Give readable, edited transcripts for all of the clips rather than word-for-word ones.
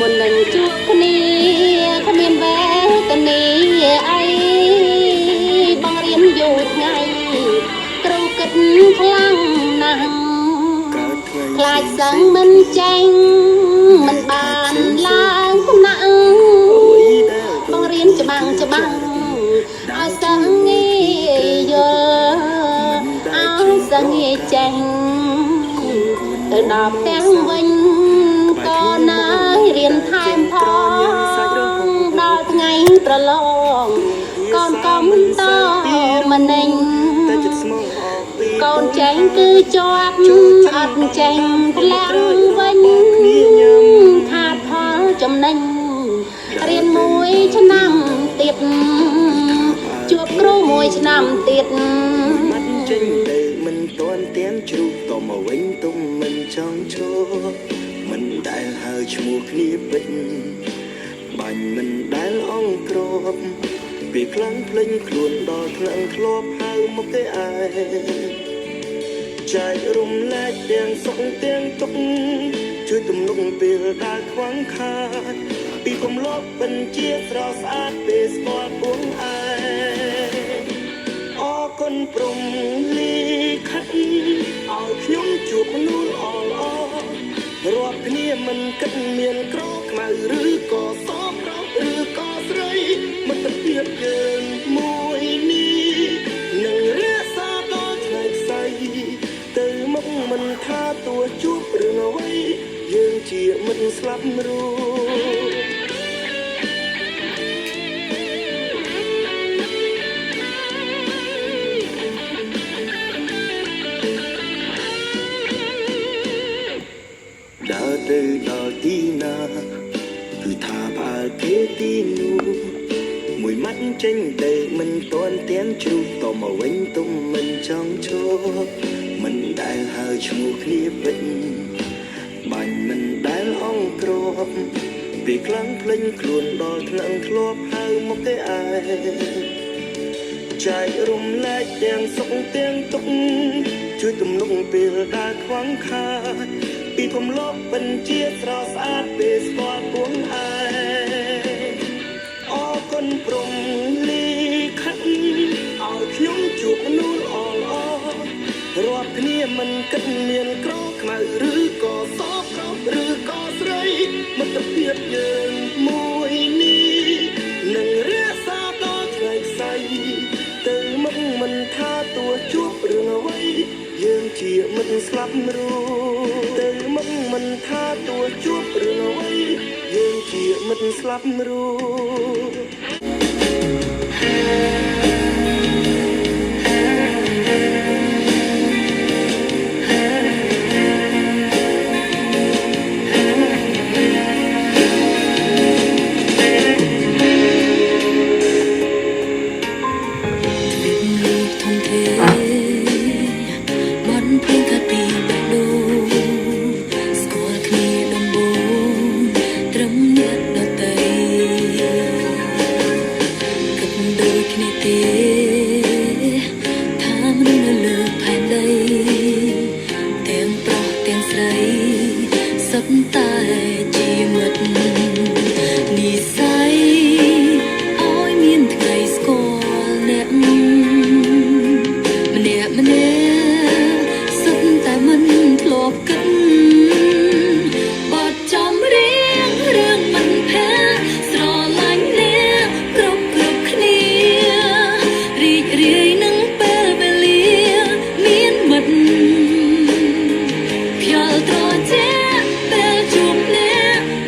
មុននឹងជួបគ្នាគ្មានវេទនាអីបងរៀនយូរថ្ងៃគ្រូគិតខ្លាំងណាស់ខ្លាចសឹងមិនចេញមិនបានឡើងថ្នាក់បងរៀនច្បាំងឲ្យសឹងងាយយល់ឲ្យសឹងងាយចេញទៅដល់ផ្ទះវិញក៏ណាយរៀនថែមផងដល់ថ្ងៃប្រឡងកូនក៏មិនតមិនណេញកូនចេញគឺជាប់អត់ចេញធ្លាក់វិញខាតផលចំណេញរៀនមួយឆ្នាំទៀតជួបគ្រូមួយឆ្នាំទៀតមិនចេញទៅមិនទាន់ទៀនជ្រូកតមកវិញទុំមិនចង់ជួមិនដែលហើឈ្មោះគ្នាពេញបាញ់មិនដែលអង្គ្របពីខ្លាំងភ្លេញខ្លួនដល់ខ្លាំងធ្លាប់ហៅមកគេឯងចែករំលែកទាំងសុខទាំងទុក្ខជួយទំនុកពេលដែលខ្វះខាតពីគំលប់បញ្ជាស្រស់ស្អាតពេលស្គាល់ពួងឯងអរគុណព្រំលីខិតឲ្យខ្ញុំជួបមនុស្សល្អរាប់គ្នាមិនគិតមានក្រខ្មៅឬក៏សប្រុសឬក៏ស្រីមិត្តភាពយើងមួយនេះនឹងរក្សាដល់ថ្ងៃស្អីទៅមុខមិនថាទោះជួបរឿងអ្វីយើងជាមិត្តស្លាប់រួចដើរទៅដល់ទីណាគឺថាផ្អើលគេទីនោះមួយម៉ាត់ចេញដេកមិនទាន់ទៀនជ្រូកតមកវិញទុំមិនចង់ឈប់មិនដែលហៅឈ្មោះគ្នាពេញបាញ់មិនដែលអង្គ្របពីខ្លាំងភ្លេញខ្លួនដល់ថ្នាក់ធ្លាប់ហៅមកគេឯងចែករំលែកទាំងសុខទាំងទុក្ខជួយទំនុកពេលដែលខ្វះខាតពីគំលប់បញ្ជាស្រស់ស្អាតពេលស្គាល់ពួងឯងអរគុណព្រំលីខិតឲ្យខ្ញុំជួបមនុស្សល្អរាប់គ្នាមិនគិតមានក្រខ្មៅឬក៏សប្រុសឬក៏ស្រីមិត្តភាពយើងមួយនេះនឹងរក្សាដល់ថ្ងៃស្អីទៅមុខមិនថាទោះជួបរឿងអ្វីយើងជាមិត្តស្លាប់រួចទៅមុខមិនថាទោះជួបរឿងអ្វីយើងជាមិត្តស្លាប់រួច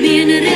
មានរ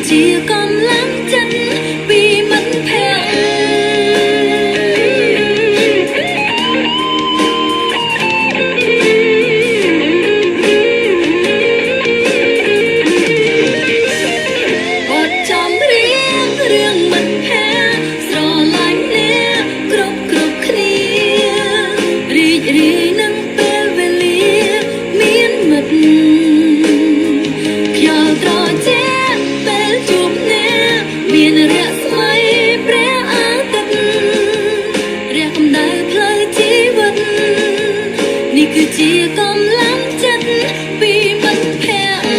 ជាកម្លាំងចិត្តពីមិត្តភក្តិបទចំរៀងរឿងមិត្តភក្តិស្រឡាញ់អ្នកគ្រប់គ្នារីករាយនឹងពេលវេលាមានមិត្តខ្យល់ត្រជាក់ពេលជួបអ្នកមានរស្មីព្រះអាទិត្យរះកម្ដៅផ្លូវជីវិតនេះគឺជាកម្លាំងចិត្តពីមិត្តភក្តិ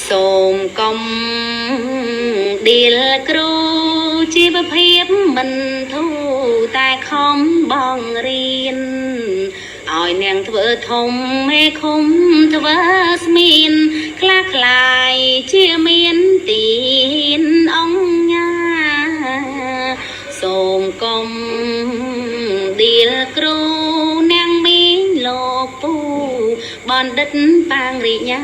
សូមកុំដៀលគ្រូជីវភាពមិនធូរតែខំបងរៀនឲ្យនាងធ្វើធំមេឃុំធ្វើស្មៀនខ្លះខ្លាយជាមានទីនអង្គញាសូមកុំដៀលគ្រូនាងមានលោកពូបណ្ឌិតប៉ាងរិញ្ញា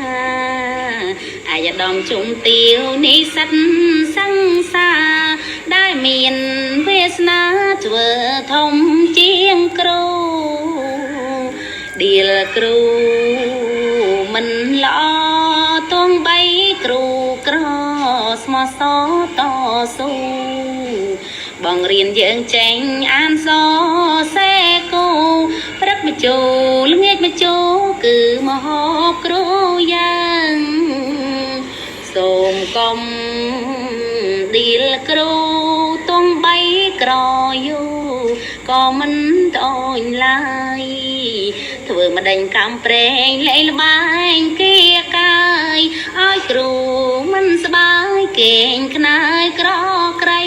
អាយដាមជុំទាវនិស្សិតសង្សារដែលមានវាសនាធ្វើធំជាងគ្រូដៀលគ្រូមិនល្អទងបីគ្រូក្រស្មោះសរតស៊ូបងរៀនយើងចេញអានសសេគូព្រឹកមកជូល្ងាចមកជូគឺមហោបគ្រូយ៉ាងសូមកុំដៀលគ្រូទងបីក្រយូក៏មិនតូចឡើយធ្វើម្ដេញកំប្រែងលេងល្បែងគៀកាយឲ្យគ្រូមិនស្បាយកេងខ្នើយក្រក្រៃ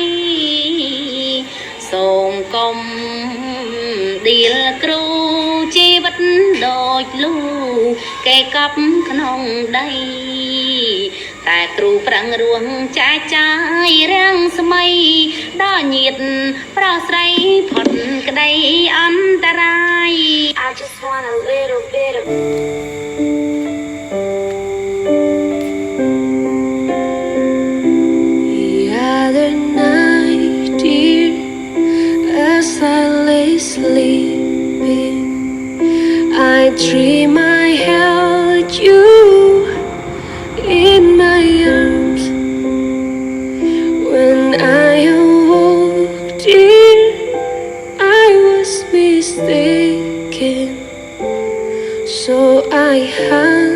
សូមកុំដៀលគ្រូជីវិតដូចលូគេកប់ក្នុងដីតែគ្រូប្រឹងរួងចាយចាយរាំងស្មីដល់ញាតប្រស្រីផុតក្តីអន្តរាយ I just want a little bit of the other night dear as I lay sleeping I dream I held you in my arms when I awoke dear I was mistaken so I hung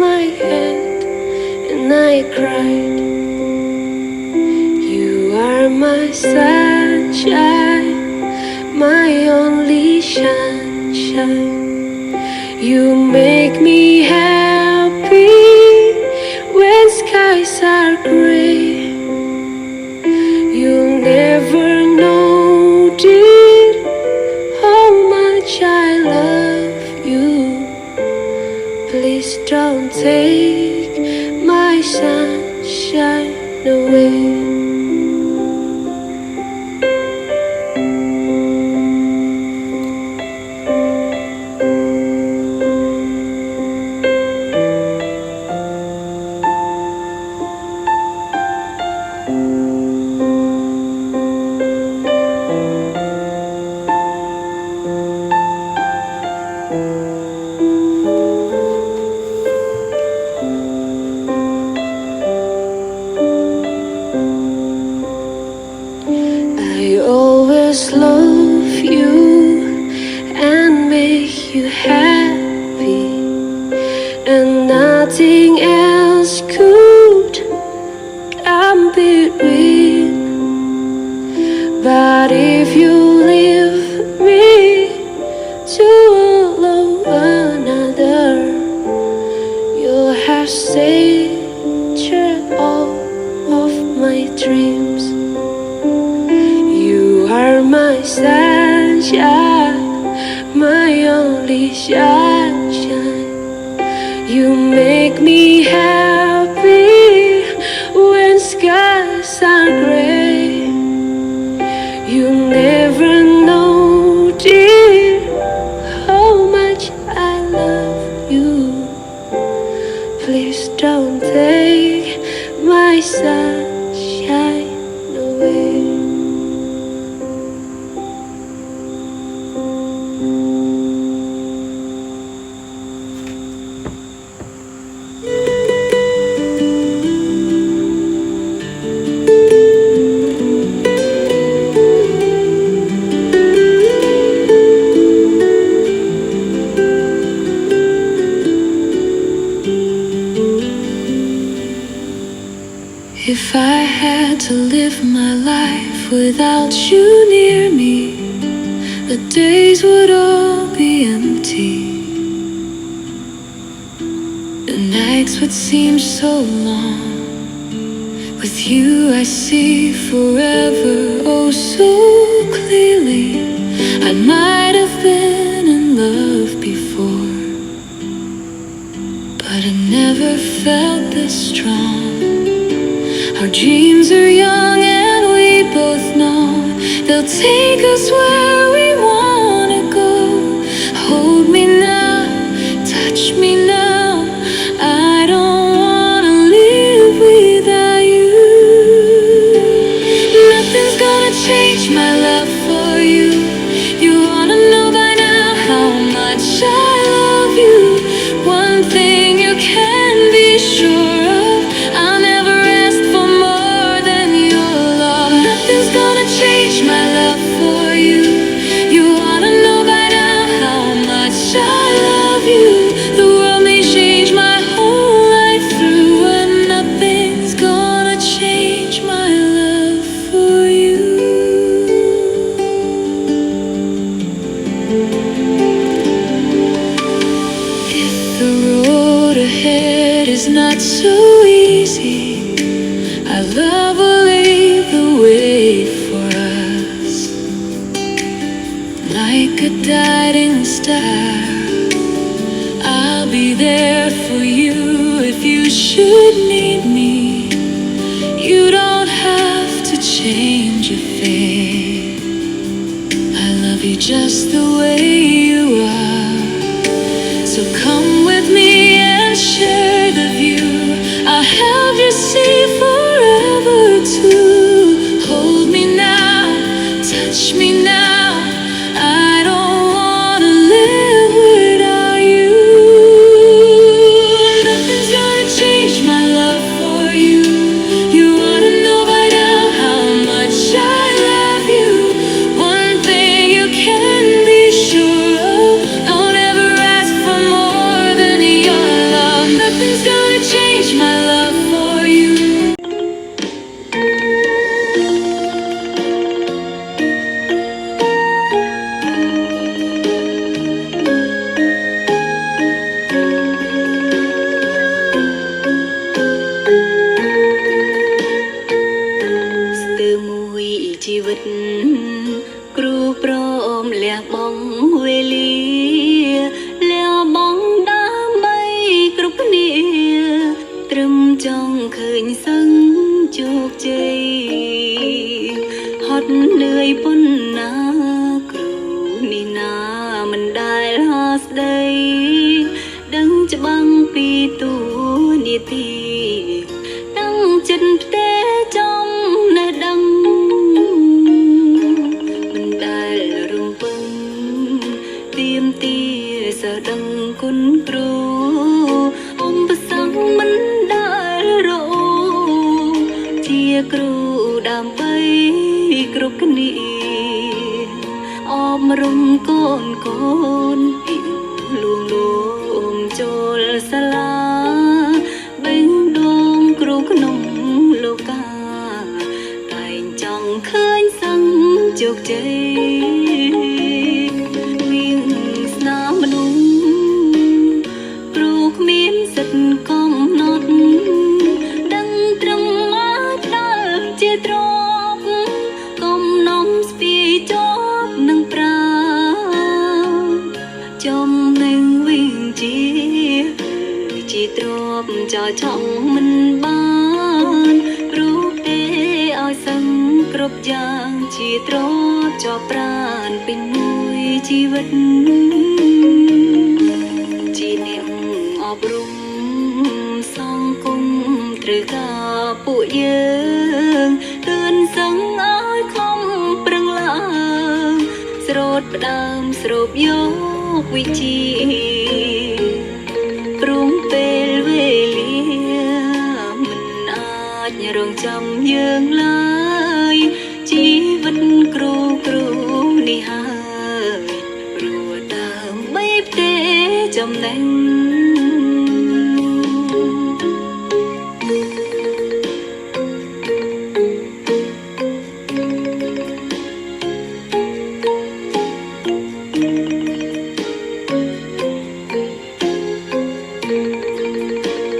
my head and I cried you are my sunshine my only sunshine you make me happy when skies are gray you'll never know dear how much I love you please don't take my sunshine away I always love you and make you happy and nothing else could come between but if you leave me to love another you'll have saved all of my dreams you are my sunshine my only sunshine you make me happy when skies are gray you never know dear how much I love you please don't take my sunshine away If I had to live my life without you near me, the days would all be empty. And nights would seem so long. With you I see forever oh so clearly. I might have been in love before, but I never felt this strong. Our dreams are young and we both know they'll take us where we wanna go. Hold me now, touch me now. I don't wanna live without you. Nothing's gonna change my love for you. You wanna know by now how much I love you. One thing you can be sure of, I'll never ask for more than your love. Nothing's gonna change my love for you. You wanna know by now how much I love you. The world may change my whole life through, and nothing's gonna change my love for you. If the road ahead is not so easy, our love will lead the way for us. Like a guiding star, I'll be there for you if you should need me. You don't have to change a thing. I love you just the way you are. So come with me and share the view. I'll help you see forever too. Hold me now, touch me now. I don't wanna live without you. Nothing's gonna change my love for you. You wanna know by now how much I love you. One thing you can be sure of, I'll never ask for more than your love. Nothing's gonna change my love for you.ស្ទើរមួយជីវិតគ្រូព្រមលះបង់វេលាលះបង់ដើម្បីគ្រប់គ្នាត្រឹមចង់ឃើញសឹងជោគជ័យហត់នឿយប៉ុណ្ណាគ្រូនេះណាមិនដែលហាស្ដីដឹងច្បាំងពីទូនាទីតាំងចិត្តផ្ទះចំណេះដឹងមិនដែលរំពឹងទៀមទាសើដឹងគុណគ្រូអំប្រសងមិនដែលរអូជាគ្រូដើម្បីគ្រប់គ្នាអមរំកូនកូនពីលួងលោមចូលសាលាបេងដងគ្រូក្នុងលោកាតែងចង់ឃើញសឹងជោគជ័យមានស្នាមមនុស្សគ្រូគ្មានសិទ្ធិកំណត់ដឹងត្រឹមអាចដល់ជាទ្រព្យកំណំស្ពាយជាប់នឹងប្រាចំណេញវិញជាទ្រព្យចោលឆក់មិនបានព្រោះទេឲ្យសឹងគ្រប់យ៉ាងជាទ្រព្យជាប់ប្រានពេញមួយជីវិតជាអ្នកអប់រំសង្គមត្រូវការពួកយើងទឿនសឹងឲ្យខំប្រឹងឡើងស្រោតផ្ដើមស្រូបយកវិជ្ជាព្រមពេលវេលាមិនអាចរងចាំយើងឡើយជីវិតគ្រូនេះហើយព្រោះដើម្បីផ្ទេរចំណេញ Thank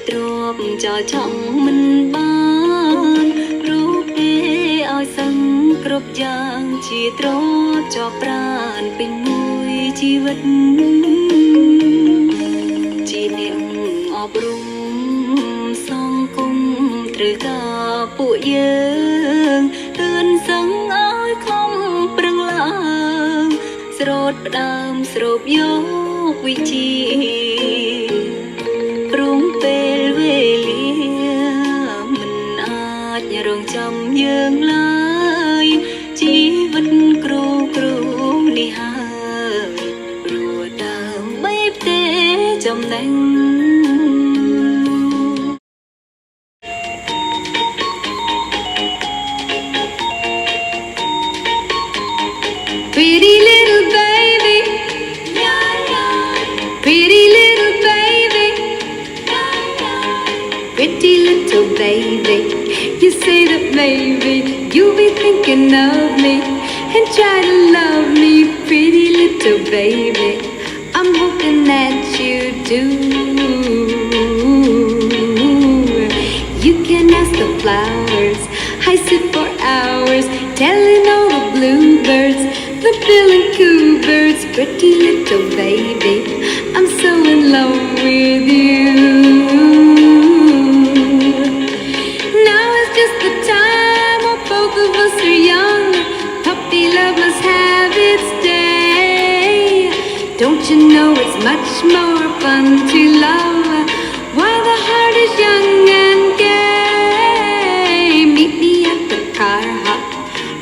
ទ្រពចោលឆក់មិនបានរូបទេឲ្យសឹងគ្រប់យ៉ាងជាទ្រពជាប់ប្រានពេញមួយជីវិតជាអ្នកអប់រំសង្គមត្រូវការពួកយើងទឿនសឹងឲ្យខំប្រឹងឡើងស្រោតផ្ដើមស្រូបយកវិជ្ជាព្រមពេលវេលាមិនអាចរងចាំយើងឡើយជីវិតគ្រូនេះហើយព្រោះដើម្បីផ្ទេចំណេញ Pretty little baby, pretty little baby, pretty little baby. You say that maybe you'll be thinking of me and try to love me, pretty little baby. I'm hoping that you do. You can ask the flowers, I sit for hours telling all the bluebirds. The bill and coo birds, pretty little baby, I'm so in love with you. Now is just the time when both of us are young. Puppy love must have its day. Don't you know it's much more fun to love while the heart is young and gay? Meet me at the car hop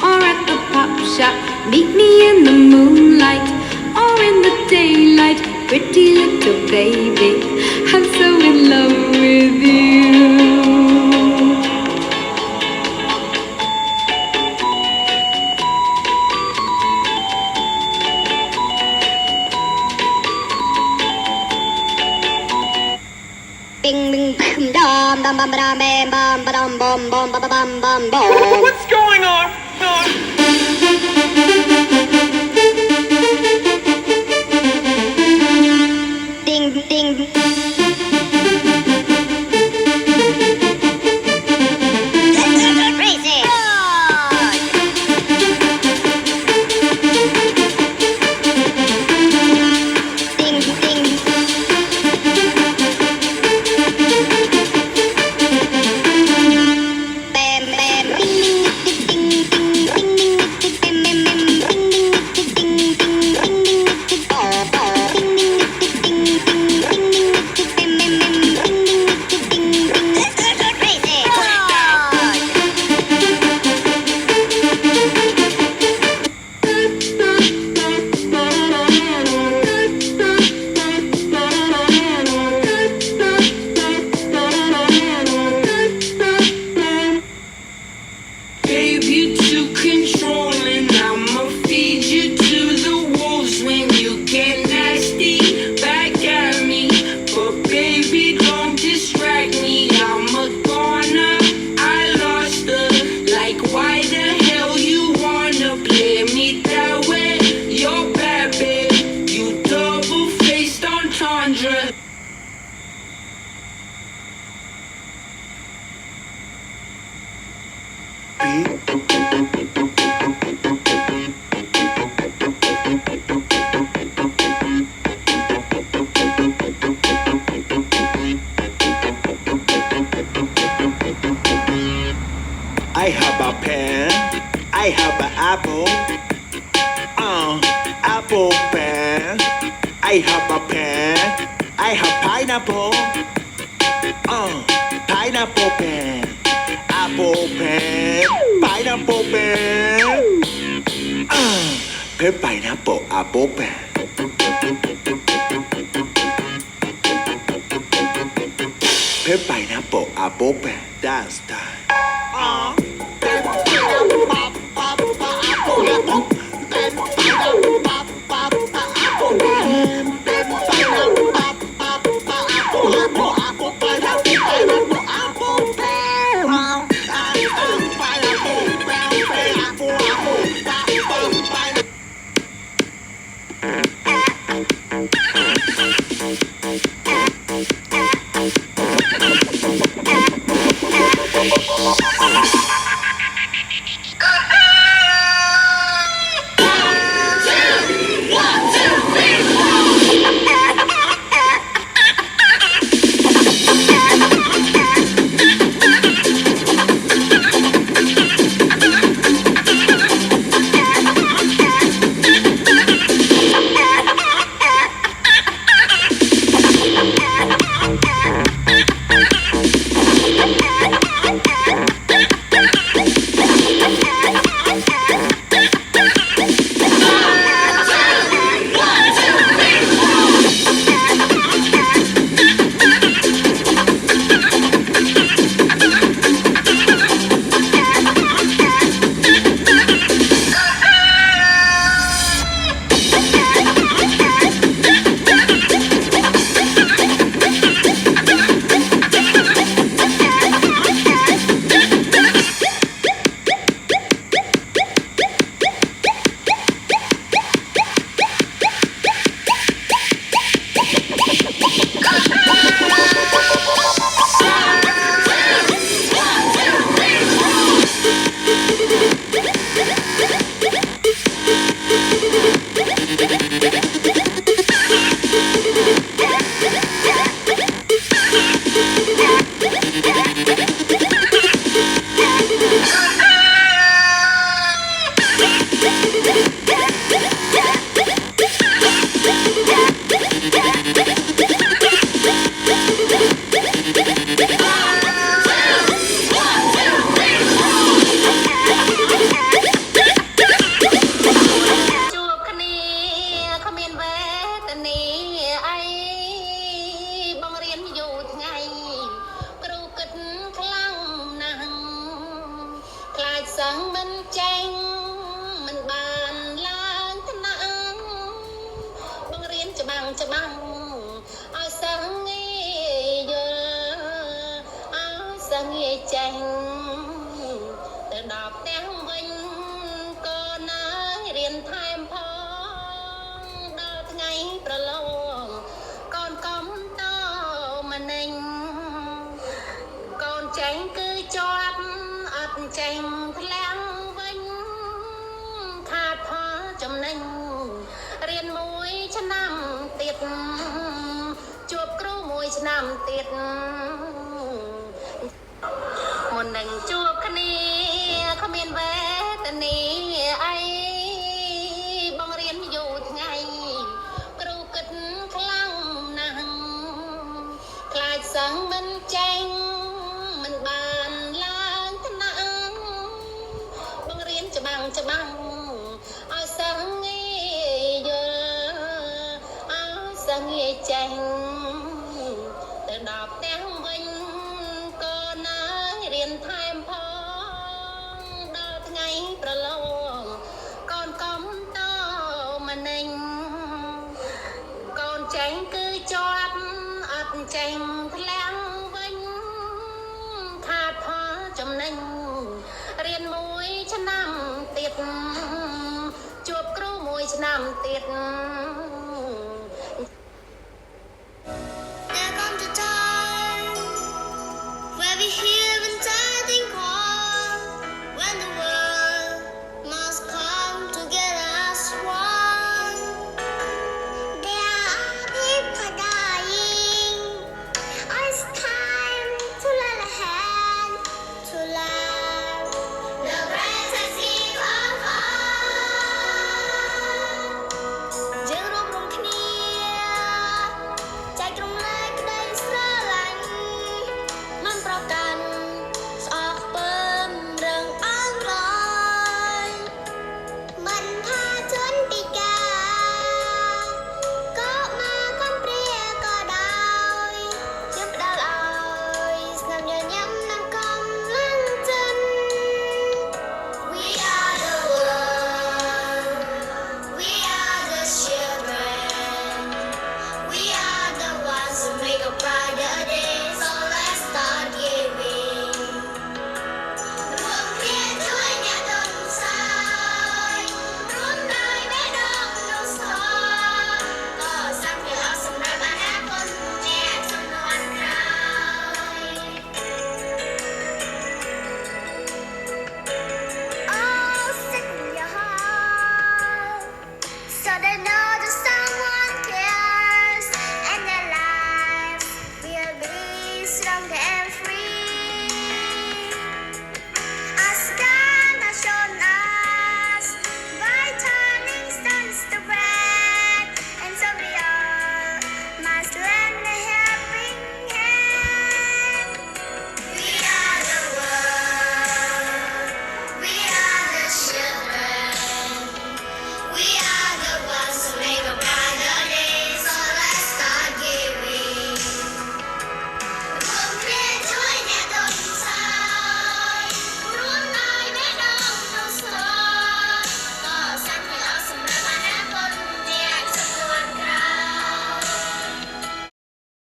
or at the pop shop. Meet me in the moonlight or in the daylight, pretty little baby, I'm so in love with you. Bing bing dum dum bum dum bam bum bum bum bum bum bum bum. What's going on? Ding ding. Crazy. Ding ding. Bam bam. Ding ding ding ding ding ding ding ding ding ding ding ding ding ding. Baby, too controlling. I'ma feed you to the wolves when you get nasty back at me. But baby, don't distract me. I'm a goner. I lost her. Like, why the hell you wanna play me that way? You're bad, babe. You double-faced entendre. I have a pen, I have an apple, apple pen. I have a pen, I have pineapple, pineapple pen, apple pen, pineapple pen, pen pineapple apple pen. Pen pineapple apple pen. That's time. ច្បាំងឲ្យសឹងងាយយល់ឲ្យសឹងងាយចេញទៅដល់ផ្ទះវិញក៏នៅរៀនថែមផងដល់ថ្ងៃប្រឡងកូនកុំតម្នេញកូនចេញគឺជាប់អត់ចេញធ្លាំងវិញខាតផលចំណេញរៀនមួយឆ្នាំទៀតជួបគ្រូមួយឆ្នាំទៀតមុននឹងជួបគ្នាគ្មានវេទនាអីបងរៀនយូរថ្ងៃគ្រូគិតខ្លាំងណាស់ខ្លាចសឹងមិនចេញមិនបានឡើងថ្នាក់បងរៀនច្បាំងឲ្យសឹងងាយយល់ឲ្យសឹងងាយចេញទៅដល់ផ្ទះវិញក៏នៅរៀនថែមផងដល់ថ្ងៃប្រឡងកូនកុំតម្នេញកូនចេញគឺជាប់អត់ចេញធ្លាំងវិញខាតផលចំណេញរៀនមួយឆ្នាំទៀតជួបគ្រូមួយឆ្នាំទៀត